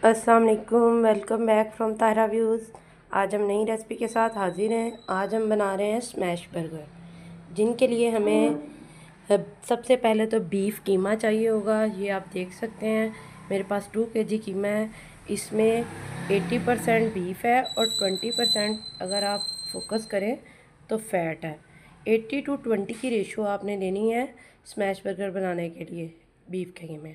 अस्सलाम वालेकुम, welcome back from Tahira views. आज हम नई रेसिपी के साथ हाजिर हैं। आज हम बना रहे हैं स्मैश बर्गर, जिनके लिए हमें सबसे पहले तो बीफ कीमा चाहिए होगा। ये आप देख सकते हैं, मेरे पास 2 kg कीमा है। इसमें 80% बीफ है और 20% अगर आप फोकस करें तो फ़ैट है। 80-20 की रेशो आपने लेनी है स्मैश बर्गर बनाने के लिए बीफ के कीमे।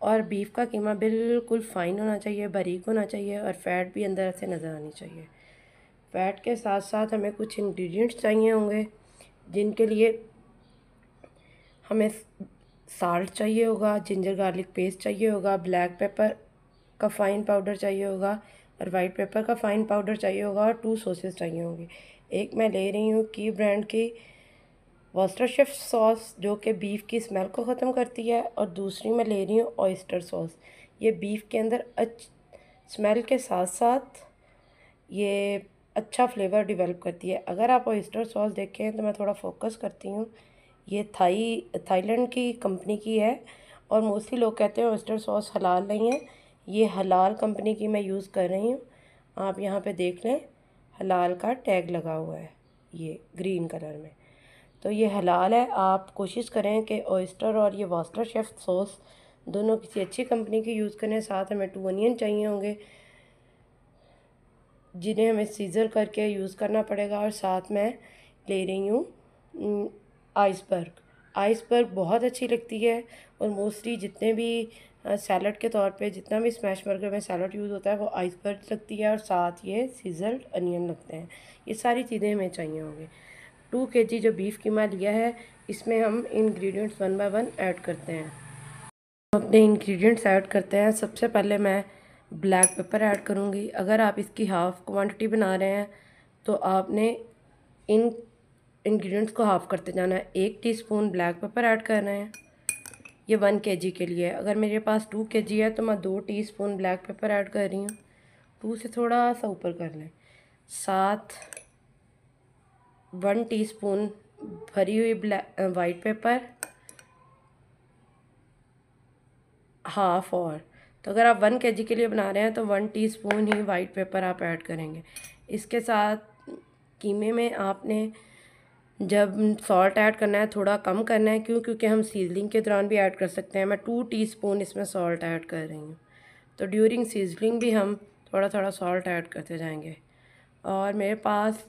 और बीफ का कीमा बिल्कुल फ़ाइन होना चाहिए, बारीक होना चाहिए और फ़ैट भी अंदर से नज़र आनी चाहिए। फ़ैट के साथ साथ हमें कुछ इंग्रेडिएंट्स चाहिए होंगे, जिनके लिए हमें साल्ट चाहिए होगा, जिंजर गार्लिक पेस्ट चाहिए होगा, ब्लैक पेपर का फ़ाइन पाउडर चाहिए होगा और वाइट पेपर का फ़ाइन पाउडर चाहिए होगा और 2 सॉसेस चाहिए होंगे। एक मैं ले रही हूँ की ब्रांड की वर्सेस्टरशायर सॉस, जो कि बीफ की स्मेल को ख़त्म करती है, और दूसरी मैं ले रही हूँ ऑयस्टर सॉस। ये बीफ के अंदर स्मेल के साथ साथ ये अच्छा फ्लेवर डेवलप करती है। अगर आप ऑयस्टर सॉस देखें तो मैं थोड़ा फोकस करती हूँ, ये थाईलैंड की कंपनी की है और मोस्टली लोग कहते हैं ऑयस्टर सॉस हलाल नहीं है। ये हलाल कंपनी की मैं यूज़ कर रही हूँ। आप यहाँ पे देख लें, हलाल का टैग लगा हुआ है ये ग्रीन कलर में, तो ये हलाल है। आप कोशिश करें कि ऑयस्टर और ये वर्सेस्टरशायर सॉस दोनों किसी अच्छी कंपनी की यूज़ करें। साथ हमें 2 अनियन चाहिए होंगे, जिन्हें हमें सीज़र करके यूज़ करना पड़ेगा। और साथ मैं ले रही हूँ आइसबर्ग बहुत अच्छी लगती है और मोस्टली जितने भी सैलड के तौर पे जितना भी स्मैश बर्गर में सैलड यूज़ होता है वो आइसबर्ग लगती है, और साथ ये सीज़र्ड अनियन लगते हैं। ये सारी चीज़ें हमें चाहिए होंगी। 2 kg जो बीफ कीमा लिया है, इसमें हम इंग्रेडिएंट्स 1 बाय 1 ऐड करते हैं। अपने इंग्रेडिएंट्स ऐड करते हैं। सबसे पहले मैं ब्लैक पेपर ऐड करूँगी। अगर आप इसकी हाफ़ क्वांटिटी बना रहे हैं तो आपने इन इंग्रेडिएंट्स को हाफ़ करते जाना है। 1 टीस्पून ब्लैक पेपर ऐड कर रहे हैं, ये 1 kg के लिए है। अगर मेरे पास 2 kg है तो मैं 2 टीस्पून ब्लैक पेपर ऐड कर रही हूँ। 2 से थोड़ा सा ऊपर कर लें। साथ 1 टीस्पून भरी हुई वाइट पेपर, हाफ़। और तो अगर आप 1 kg के लिए बना रहे हैं तो 1 टीस्पून ही वाइट पेपर आप ऐड करेंगे। इसके साथ कीमे में आपने जब सॉल्ट ऐड करना है थोड़ा कम करना है, क्योंकि हम सीजलिंग के दौरान भी ऐड कर सकते हैं। मैं 2 टीस्पून इसमें सॉल्ट ऐड कर रही हूँ, तो ड्यूरिंग सीजलिंग भी हम थोड़ा थोड़ा सॉल्ट ऐड करते जाएंगे। और मेरे पास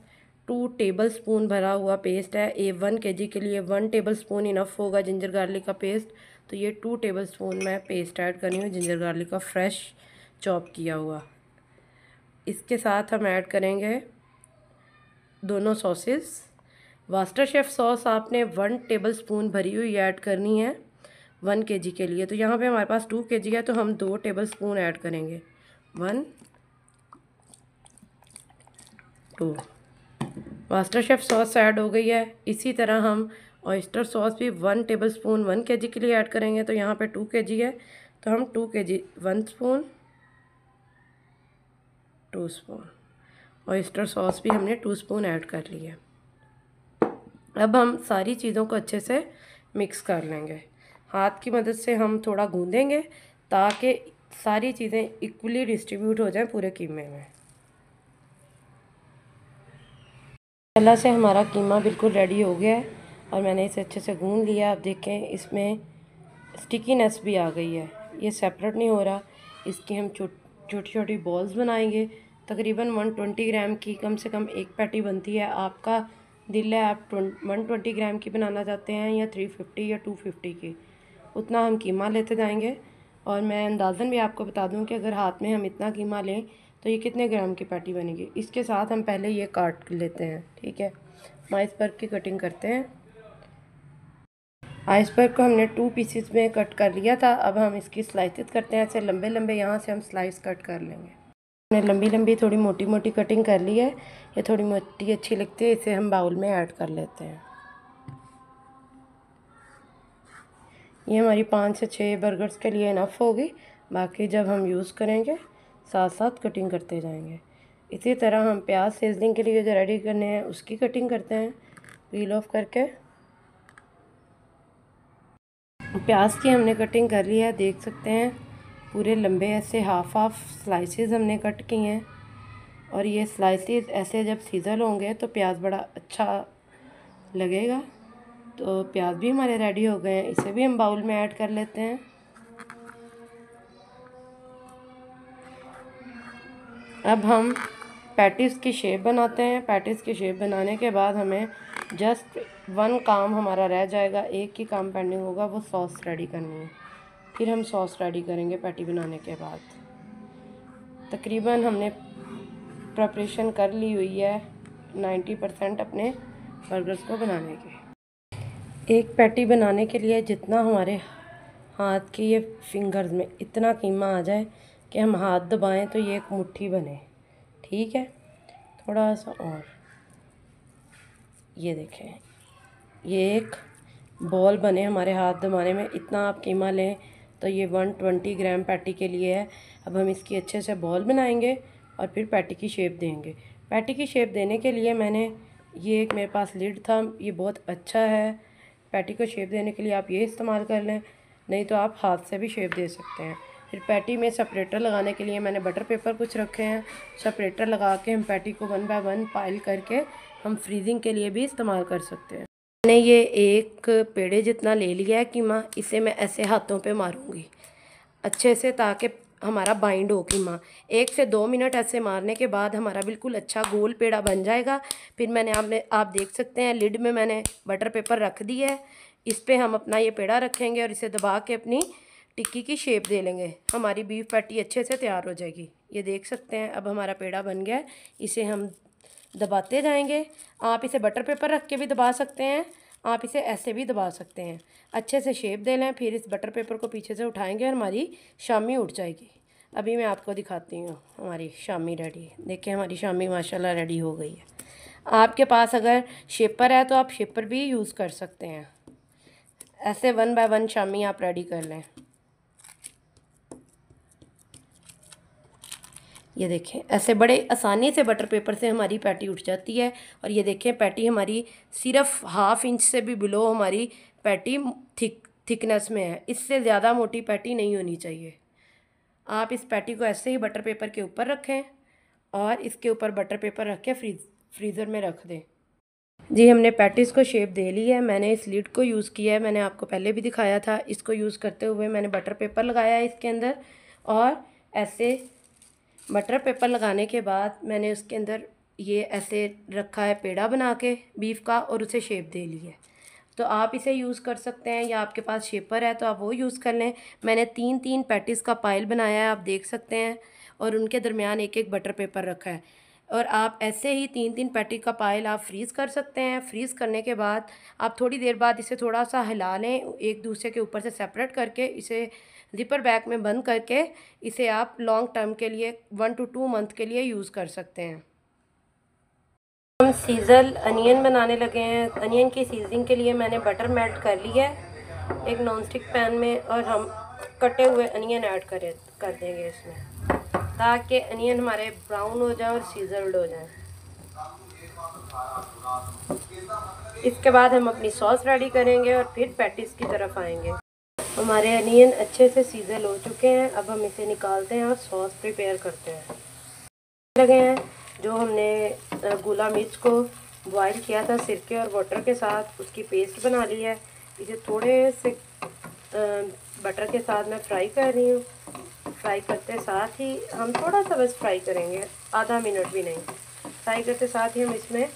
2 टेबलस्पून भरा हुआ पेस्ट है। 1 kg के लिए 1 टेबलस्पून इनफ होगा जिंजर गार्लिक का पेस्ट, तो ये 2 टेबलस्पून मैं पेस्ट ऐड कर रही हूँ जिंजर गार्लिक का फ्रेश चॉप किया हुआ। इसके साथ हम ऐड करेंगे दोनों सॉसेस। वर्सेस्टरशायर सॉस आपने 1 टेबलस्पून भरी हुई ऐड करनी है 1 kg के लिए। तो यहाँ पे हमारे पास 2 kg है तो हम 2 टेबलस्पून ऐड करेंगे। 1 2 वर्सेस्टरशायर सॉस ऐड हो गई है। इसी तरह हम ऑयस्टर सॉस भी 1 टेबलस्पून 1 kg के लिए ऐड करेंगे। तो यहाँ पे 2 kg है तो हम 2 kg 1 spoon 2 spoon oyster sauce भी हमने 2 स्पून ऐड कर ली है। अब हम सारी चीज़ों को अच्छे से मिक्स कर लेंगे। हाथ की मदद से हम थोड़ा गूंदेंगे ताकि सारी चीज़ें इक्वली डिस्ट्रीब्यूट हो जाएं पूरे कीमे में। पहला से हमारा कीमा बिल्कुल रेडी हो गया है और मैंने इसे अच्छे से गूंद लिया। आप देखें इसमें स्टिकीनेस भी आ गई है, ये सेपरेट नहीं हो रहा। इसकी हम छोटी छोटी बॉल्स बनाएंगे। तकरीबन 120 ग्राम की कम से कम एक पैटी बनती है। आपका दिल है आप 120 ग्राम की बनाना चाहते हैं या 350 या 250 की, उतना हम कीमा लेते जाएंगे। और मैं अंदाज़न भी आपको बता दूं कि अगर हाथ में हम इतना कीमा लें तो ये कितने ग्राम की पैटी बनेगी। इसके साथ हम पहले ये काट लेते हैं, ठीक है। हम आइसबर्ग की कटिंग करते हैं। आइसबर्ग को हमने 2 पीसेस में कट कर लिया था। अब हम इसकी स्लाइसेस करते हैं, ऐसे लंबे लंबे यहाँ से हम स्लाइस कट कर लेंगे। हमने लंबी लंबी थोड़ी मोटी मोटी कटिंग कर ली है। ये थोड़ी मोटी अच्छी लगती है, इसे हम बाउल में ऐड कर लेते हैं। ये हमारी 5 से 6 बर्गर्स के लिए इनफ होगी। बाकी जब हम यूज़ करेंगे साथ साथ कटिंग करते जाएंगे। इसी तरह हम प्याज सीजनिंग के लिए जो रेडी करने हैं उसकी कटिंग करते हैं पील ऑफ करके। प्याज की हमने कटिंग कर ली है, देख सकते हैं पूरे लंबे ऐसे हाफ स्लाइसेस हमने कट किए हैं। और ये स्लाइसेस ऐसे जब सीजल होंगे तो प्याज बड़ा अच्छा लगेगा। तो प्याज भी हमारे रेडी हो गए हैं, इसे भी हम बाउल में ऐड कर लेते हैं। अब हम पैटीज़ की शेप बनाते हैं। पैटीज़ की शेप बनाने के बाद हमें जस्ट वन काम हमारा रह जाएगा, एक ही काम पेंडिंग होगा, वो सॉस रेडी करनी है। फिर हम सॉस रेडी करेंगे पैटी बनाने के बाद। तकरीबन हमने प्रिपरेशन कर ली हुई है 90% अपने बर्गर्स को बनाने के। एक पैटी बनाने के लिए जितना हमारे हाथ के ये फिंगर्स में इतना कीमा आ जाए कि हम हाथ दबाएं तो ये एक मुट्ठी बने, ठीक है। थोड़ा सा और, ये देखें, ये एक बॉल बने हमारे हाथ दबाने में। इतना आप कीमा लें तो ये 120 ग्राम पैटी के लिए है। अब हम इसकी अच्छे से बॉल बनाएंगे और फिर पैटी की शेप देंगे। पैटी की शेप देने के लिए मैंने ये एक मेरे पास लिड था, ये बहुत अच्छा है। पैटी को शेप देने के लिए आप ये इस्तेमाल कर लें, नहीं तो आप हाथ से भी शेप दे सकते हैं। फिर पैटी में सेपरेटर लगाने के लिए मैंने बटर पेपर कुछ रखे हैं। सेपरेटर लगा के हम पैटी को 1 बाय 1 पाइल करके हम फ्रीजिंग के लिए भी इस्तेमाल कर सकते हैं। मैंने ये एक पेड़े जितना ले लिया है कीमा, इसे मैं ऐसे हाथों पे मारूंगी अच्छे से ताकि हमारा बाइंड हो कीमा। 1 से 2 मिनट ऐसे मारने के बाद हमारा बिल्कुल अच्छा गोल पेड़ा बन जाएगा। फिर आप देख सकते हैं लिड में मैंने बटर पेपर रख दिया है। इस पर हम अपना ये पेड़ा रखेंगे और इसे दबा के अपनी टिक्की की शेप दे लेंगे। हमारी बीफ पैटी अच्छे से तैयार हो जाएगी। ये देख सकते हैं अब हमारा पेड़ा बन गया है। इसे हम दबाते जाएंगे। आप इसे बटर पेपर रख के भी दबा सकते हैं, आप इसे ऐसे भी दबा सकते हैं। अच्छे से शेप दे लें, फिर इस बटर पेपर को पीछे से उठाएंगे और हमारी शामी उठ जाएगी। अभी मैं आपको दिखाती हूँ हमारी शामी रेडी। देखिए हमारी शामी माशाल्लाह रेडी हो गई है। आपके पास अगर शेपर है तो आप शेपर भी यूज़ कर सकते हैं। ऐसे 1 बाय 1 शामी आप रेडी कर लें। ये देखें ऐसे बड़े आसानी से बटर पेपर से हमारी पैटी उठ जाती है। और ये देखें पैटी हमारी सिर्फ ½ इंच से भी बिलो हमारी पैटी थिकनेस में है। इससे ज़्यादा मोटी पैटी नहीं होनी चाहिए। आप इस पैटी को ऐसे ही बटर पेपर के ऊपर रखें और इसके ऊपर बटर पेपर रख के फ्रीज़र में रख दें। जी हमने पैटीज़ को शेप दे ली है। मैंने इस लीड को यूज़ किया है, मैंने आपको पहले भी दिखाया था। इसको यूज़ करते हुए मैंने बटर पेपर लगाया है इसके अंदर, और ऐसे बटर पेपर लगाने के बाद मैंने उसके अंदर ये ऐसे रखा है पेड़ा बना के बीफ का, और उसे शेप दे ली है। तो आप इसे यूज़ कर सकते हैं, या आपके पास शेपर है तो आप वो यूज़ कर लें। मैंने 3-3 पैटीज़ का पाइल बनाया है, आप देख सकते हैं, और उनके दरमियान एक एक बटर पेपर रखा है। और आप ऐसे ही 3-3 पैटी का पाइल आप फ्रीज़ कर सकते हैं। फ्रीज़ करने के बाद आप थोड़ी देर बाद इसे थोड़ा सा हिला लें, एक दूसरे के ऊपर से सेपरेट करके इसे ज़िपर बैग में बंद करके इसे आप लॉन्ग टर्म के लिए 1 to 2 मंथ के लिए यूज़ कर सकते हैं। हम सीजल अनियन बनाने लगे हैं। अनियन की सीजनिंग के लिए मैंने बटर मेल्ट कर लिया है एक नॉन स्टिक पैन में, और हम कटे हुए अनियन ऐड कर देंगे इसमें, ताकि अनियन हमारे ब्राउन हो जाए और सीजल्ड हो जाए। इसके बाद हम अपनी सॉस रेडी करेंगे और फिर पैटीज़ की तरफ आएंगे। हमारे अनियन अच्छे से सीजल हो चुके हैं। अब हम इसे निकालते हैं और सॉस प्रिपेयर करते हैं। लगे हैं जो हमने गोला मिर्च को बॉईल किया था सिरके और वाटर के साथ, उसकी पेस्ट बना ली है। इसे थोड़े से बटर के साथ मैं फ्राई कर रही हूँ। फ्राई करते साथ ही हम थोड़ा सा बस फ्राई करेंगे, आधा मिनट भी नहीं। फ्राई करते साथ ही हम इसमें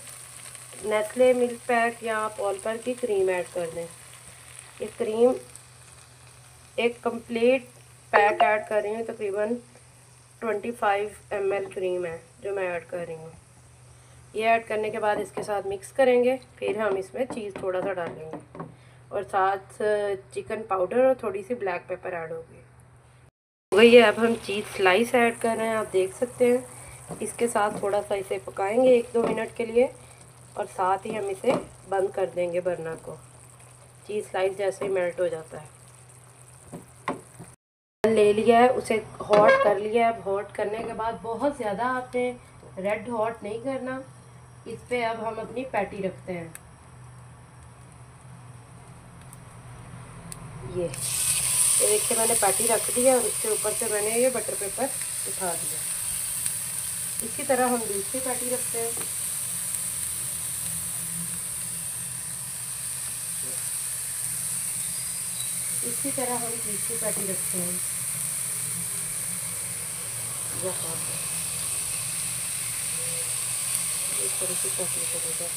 नेस्ले मिल्क पैक या आप ऑलपर की क्रीम ऐड कर दें। ये क्रीम एक कंप्लीट पैक ऐड कर रही हूँ, तकरीबन 25 ml क्रीम है जो मैं ऐड कर रही हूँ। ये ऐड करने के बाद इसके साथ मिक्स करेंगे। फिर हम इसमें चीज़ थोड़ा सा डालेंगे और साथ चिकन पाउडर और थोड़ी सी ब्लैक पेपर ऐड होगी। हो गई है। अब हम चीज़ स्लाइस ऐड कर रहे हैं, आप देख सकते हैं। इसके साथ थोड़ा सा इसे पकाएंगे 1-2 मिनट के लिए, और साथ ही हम इसे बंद कर देंगे बर्नर को। चीज़ स्लाइस जैसे ही मेल्ट हो जाता है। ले लिया है, उसे हॉट कर लिया है। अब हॉट करने के बाद बहुत ज़्यादा आपने रेड हॉट नहीं करना। इस पे अब हम अपनी पैटी रखते हैं। ये देखिए मैंने पैटी रख दी है और उसके ऊपर से मैंने ये बटर पेपर उठा दिया। इसी तरह हम दूसरी पैटी रखते हैं। इसी तरह हम तीसरी पैटी रखते हैं। इस तरह की पैटी करेगा।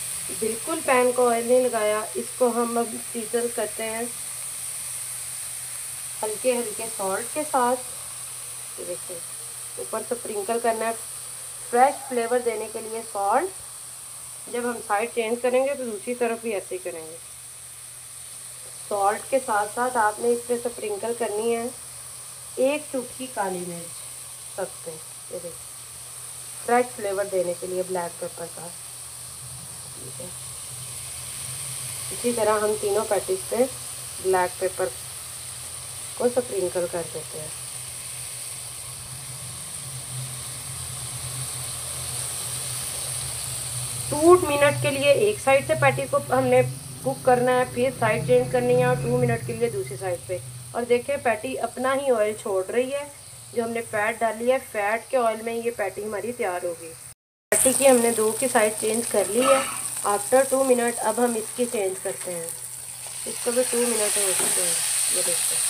बिल्कुल पैन को ऑयल नहीं लगाया। इसको हम अब सीजन करते हैं हल्के हल्के सॉल्ट के साथ। ये देखिए ऊपर से स्प्रिंकल करना है फ्रेश फ्लेवर देने के लिए सॉल्ट। जब हम साइड चेंज करेंगे तो दूसरी तरफ भी ऐसे ही करेंगे। सॉल्ट के साथ साथ आपने इस पर स्प्रिंकल करनी है 1 चुटकी काली मिर्च सब पे। ये देखिए फ्रेश फ्लेवर देने के लिए ब्लैक पेपर का। ठीक है, इसी तरह हम तीनों पैटीज पे ब्लैक पेपर को स्प्रिंकल कर देते हैं। टू मिनट के लिए एक साइड से पैटी को हमने कुक करना है, फिर साइड चेंज करनी है और 2 मिनट के लिए दूसरी साइड पे। और देखिए पैटी अपना ही ऑयल छोड़ रही है। जो हमने फैट डाली है, फैट के ऑयल में ये पैटी हमारी तैयार होगी। पैटी की हमने 2 की साइड चेंज कर ली है। आफ्टर 2 मिनट अब हम इसकी चेंज करते हैं। इसको भी 2 मिनट हो चुके हैं। ये देखते हैं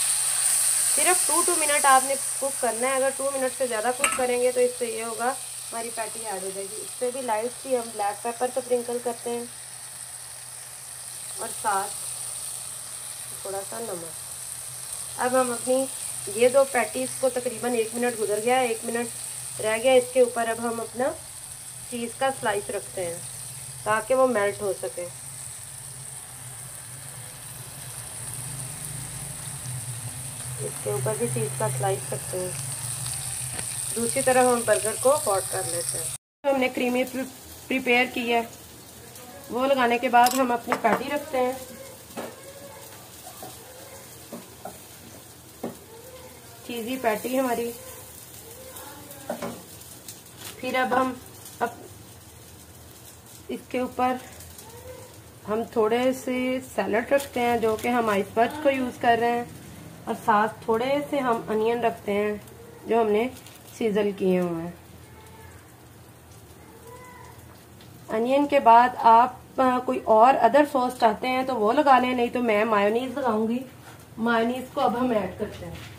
सिर्फ 2 मिनट आपने कुक करना है। अगर 2 मिनट से ज़्यादा कुक करेंगे तो इससे ये होगा हमारी पैटी ऐड हो जाएगी। इस पर भी लाइट सी हम ब्लैक पेपर स्प्रिंकल करते हैं और साथ थोड़ा सा नमक। अब हम अपनी ये 2 पैटीज़ को तकरीबन 1 मिनट गुजर गया है, 1 मिनट रह गया। इसके ऊपर अब हम अपना चीज़ का स्लाइस रखते हैं ताकि वो मेल्ट हो सके। इसके ऊपर भी चीज़ का स्लाइस रखते हैं। दूसरी तरफ हम बर्गर को हॉट कर लेते हैं। तो हमने क्रीमी प्रिपेयर की है, वो लगाने के बाद हम अपनी पैटी रखते हैं। चीज़ी पैटी हमारी। फिर अब इसके ऊपर हम थोड़े से सैलड रखते हैं जो कि हम आइसबर्ग को यूज़ कर रहे हैं, और साथ थोड़े से हम अनियन रखते हैं जो हमने सीजल किए हुए हैं। अनियन के बाद आप कोई और अदर सॉस चाहते हैं तो वो लगा लें, नहीं तो मैं मायोनीज लगाऊंगी। मायोनीज को अब हम ऐड करते हैं।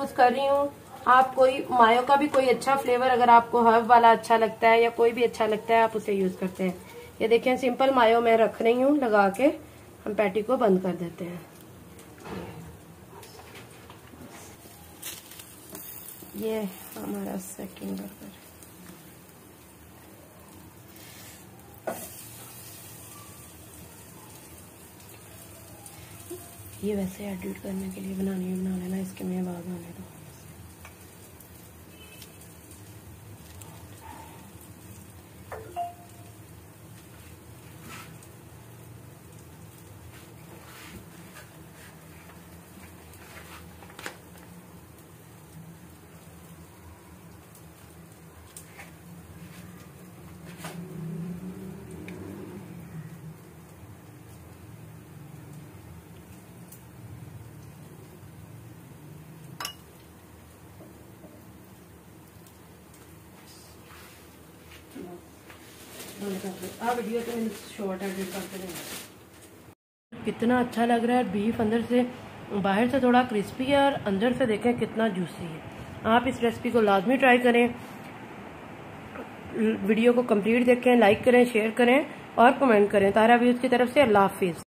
यूज कर रही हूँ। आप कोई मायो का भी कोई अच्छा फ्लेवर, अगर आपको हर्ब वाला अच्छा लगता है या कोई भी अच्छा लगता है, आप उसे यूज करते हैं। ये देखें सिंपल मायो मैं रख रही हूँ लगा के। हम पैटी को बंद कर देते हैं। ये हमारा सेकंड बर्गर। ये वैसे एडिट करने के लिए बना लेना, इसके में आवाज आने दो। वीडियो तो शॉर्ट एडिट करते हैं। कितना अच्छा लग रहा है। बीफ अंदर से, बाहर से थोड़ा क्रिस्पी है और अंदर से देखें कितना जूसी है। आप इस रेसिपी को लाजमी ट्राई करें। वीडियो को कंप्लीट देखें, लाइक करें, शेयर करें और कमेंट करें। तारा व्यूज़ की तरफ से अल्लाह हाफिज़।